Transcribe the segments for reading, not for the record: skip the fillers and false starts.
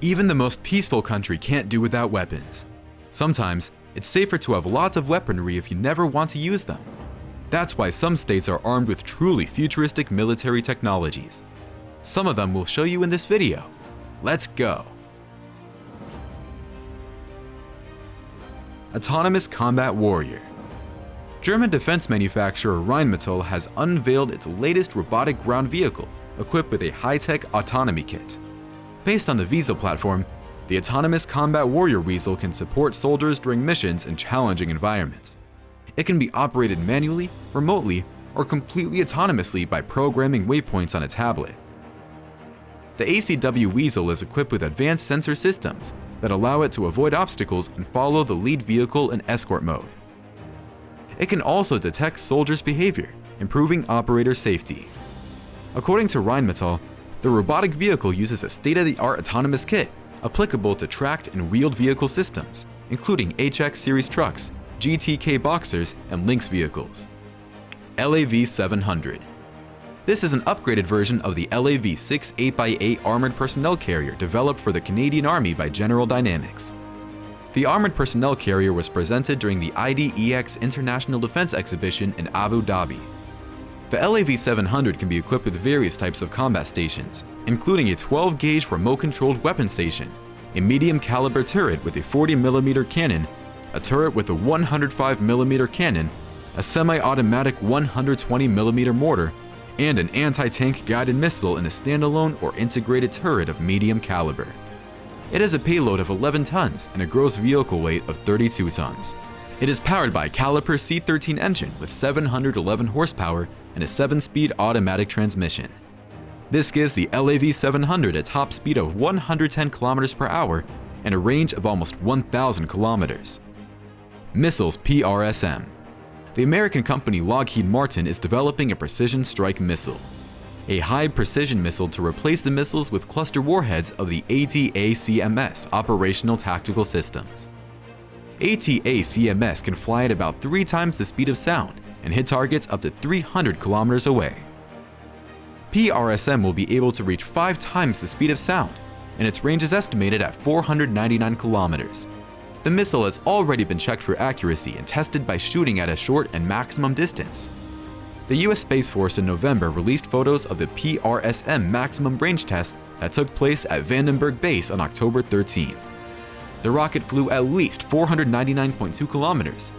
Even the most peaceful country can't do without weapons. Sometimes, it's safer to have lots of weaponry if you never want to use them. That's why some states are armed with truly futuristic military technologies. Some of them we'll show you in this video. Let's go! Autonomous Combat Warrior. German defense manufacturer Rheinmetall has unveiled its latest robotic ground vehicle, equipped with a high-tech autonomy kit. Based on the Weasel platform, the Autonomous Combat Warrior Weasel can support soldiers during missions in challenging environments. It can be operated manually, remotely, or completely autonomously by programming waypoints on a tablet. The ACW Weasel is equipped with advanced sensor systems that allow it to avoid obstacles and follow the lead vehicle in escort mode. It can also detect soldiers' behavior, improving operator safety. According to Rheinmetall, the robotic vehicle uses a state-of-the-art autonomous kit applicable to tracked and wheeled vehicle systems, including HX series trucks, GTK Boxers, and Lynx vehicles. LAV 700. This is an upgraded version of the LAV-6 8x8 armored personnel carrier developed for the Canadian Army by General Dynamics. The armored personnel carrier was presented during the IDEX International Defense Exhibition in Abu Dhabi. The LAV 700 can be equipped with various types of combat stations, including a 12-gauge remote-controlled weapon station, a medium-caliber turret with a 40mm cannon, a turret with a 105mm cannon, a semi-automatic 120mm mortar, and an anti-tank guided missile in a standalone or integrated turret of medium caliber. It has a payload of 11 tons and a gross vehicle weight of 32 tons. It is powered by a Caliper C13 engine with 711 horsepower and a 7-speed automatic transmission. This gives the LAV 700 a top speed of 110 km per hour and a range of almost 1,000 kilometers. Missiles PRSM. The American company Lockheed Martin is developing a precision strike missile, a high-precision missile to replace the missiles with cluster warheads of the ATACMS operational tactical systems. ATACMS can fly at about 3 times the speed of sound and hit targets up to 300 kilometers away. PRSM will be able to reach 5 times the speed of sound, and its range is estimated at 499 kilometers. The missile has already been checked for accuracy and tested by shooting at a short and maximum distance. The US Space Force in November released photos of the PRSM maximum range test that took place at Vandenberg Base on October 13. The rocket flew at least 499.2 kilometers.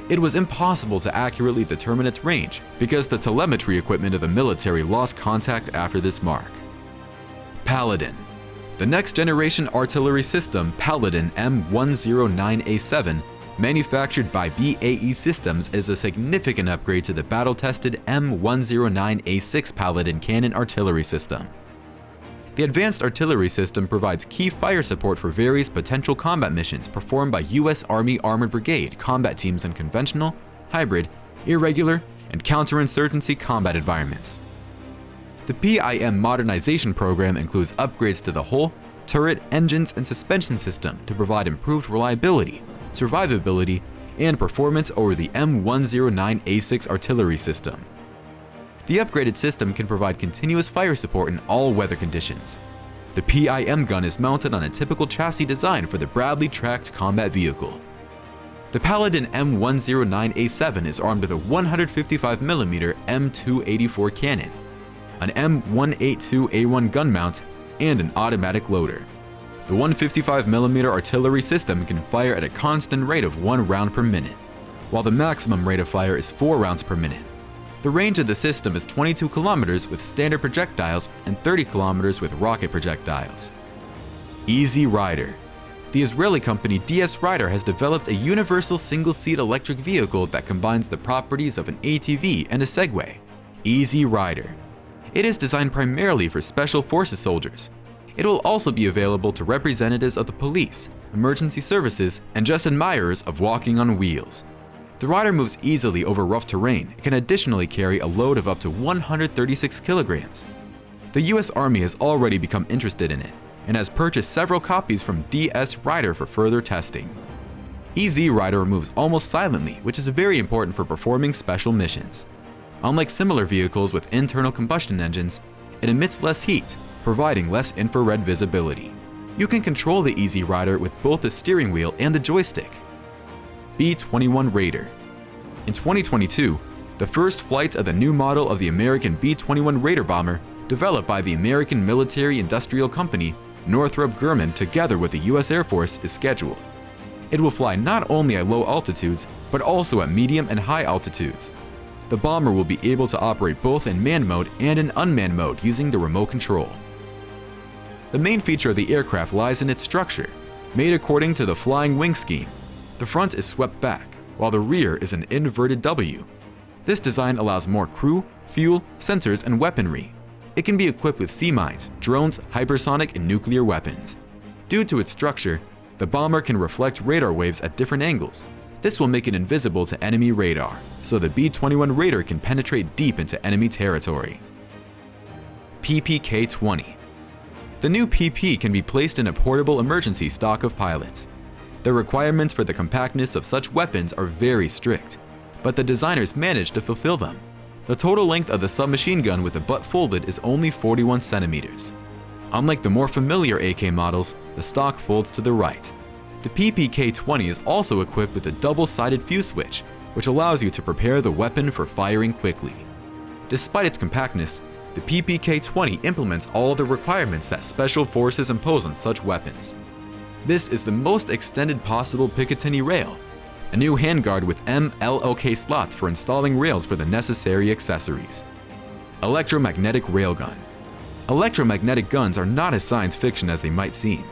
It was impossible to accurately determine its range because the telemetry equipment of the military lost contact after this mark. Paladin. The next-generation artillery system Paladin M109A7, manufactured by BAE Systems, is a significant upgrade to the battle-tested M109A6 Paladin cannon artillery system. The advanced artillery system provides key fire support for various potential combat missions performed by U.S. Army Armored Brigade combat teams in conventional, hybrid, irregular, and counterinsurgency combat environments. The PIM modernization program includes upgrades to the hull, turret, engines, and suspension system to provide improved reliability, survivability, and performance over the M109A6 artillery system. The upgraded system can provide continuous fire support in all weather conditions. The PIM gun is mounted on a typical chassis design for the Bradley tracked combat vehicle. The Paladin M109A7 is armed with a 155mm M284 cannon, an M182A1 gun mount, and an automatic loader. The 155mm artillery system can fire at a constant rate of 1 round per minute, while the maximum rate of fire is 4 rounds per minute. The range of the system is 22 kilometers with standard projectiles and 30 kilometers with rocket projectiles. Easy Rider. The Israeli company DS Rider has developed a universal single-seat electric vehicle that combines the properties of an ATV and a Segway. Easy Rider. It is designed primarily for Special Forces soldiers. It will also be available to representatives of the police, emergency services, and just admirers of walking on wheels. The Rider moves easily over rough terrain and can additionally carry a load of up to 136 kilograms. The US Army has already become interested in it and has purchased several copies from DS Rider for further testing. EZ Rider moves almost silently, which is very important for performing special missions. Unlike similar vehicles with internal combustion engines, it emits less heat, providing less infrared visibility. You can control the Easy Rider with both the steering wheel and the joystick. B-21 Raider. In 2022, the first flight of the new model of the American B-21 Raider bomber, developed by the American military industrial company Northrop Grumman together with the US Air Force, is scheduled. It will fly not only at low altitudes, but also at medium and high altitudes. The bomber will be able to operate both in manned mode and in unmanned mode using the remote control. The main feature of the aircraft lies in its structure. Made according to the flying wing scheme, the front is swept back, while the rear is an inverted W. This design allows more crew, fuel, sensors, and weaponry. It can be equipped with sea mines, drones, hypersonic, and nuclear weapons. Due to its structure, the bomber can reflect radar waves at different angles. This will make it invisible to enemy radar, so the B-21 Raider can penetrate deep into enemy territory. PPK-20. The new PP can be placed in a portable emergency stock of pilots. The requirements for the compactness of such weapons are very strict, but the designers managed to fulfill them. The total length of the submachine gun with the butt folded is only 41 centimeters. Unlike the more familiar AK models, the stock folds to the right. The PPK-20 is also equipped with a double-sided fuse switch, which allows you to prepare the weapon for firing quickly. Despite its compactness, the PPK-20 implements all the requirements that Special Forces impose on such weapons. This is the most extended possible Picatinny rail, a new handguard with MLOK slots for installing rails for the necessary accessories. Electromagnetic Railgun. Electromagnetic guns are not as science fiction as they might seem.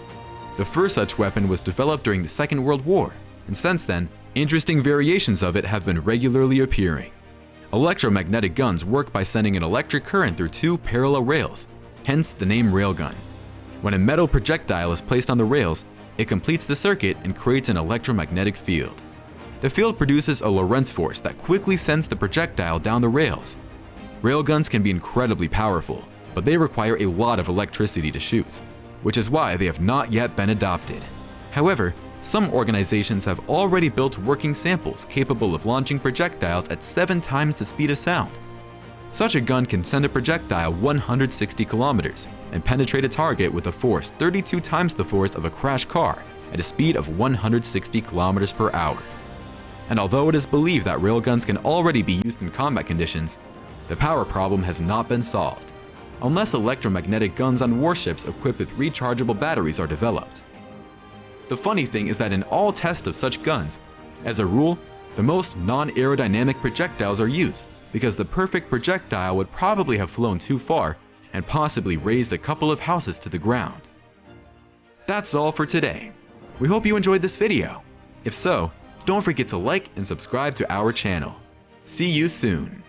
The first such weapon was developed during the Second World War, and since then, interesting variations of it have been regularly appearing. Electromagnetic guns work by sending an electric current through two parallel rails, hence the name railgun. When a metal projectile is placed on the rails, it completes the circuit and creates an electromagnetic field. The field produces a Lorentz force that quickly sends the projectile down the rails. Railguns can be incredibly powerful, but they require a lot of electricity to shoot, which is why they have not yet been adopted. However, some organizations have already built working samples capable of launching projectiles at 7 times the speed of sound. Such a gun can send a projectile 160 kilometers and penetrate a target with a force 32 times the force of a crashed car at a speed of 160 kilometers per hour. And although it is believed that railguns can already be used in combat conditions, the power problem has not been solved, unless electromagnetic guns on warships equipped with rechargeable batteries are developed. The funny thing is that in all tests of such guns, as a rule, the most non-aerodynamic projectiles are used, because the perfect projectile would probably have flown too far and possibly razed a couple of houses to the ground. That's all for today. We hope you enjoyed this video. If so, don't forget to like and subscribe to our channel. See you soon.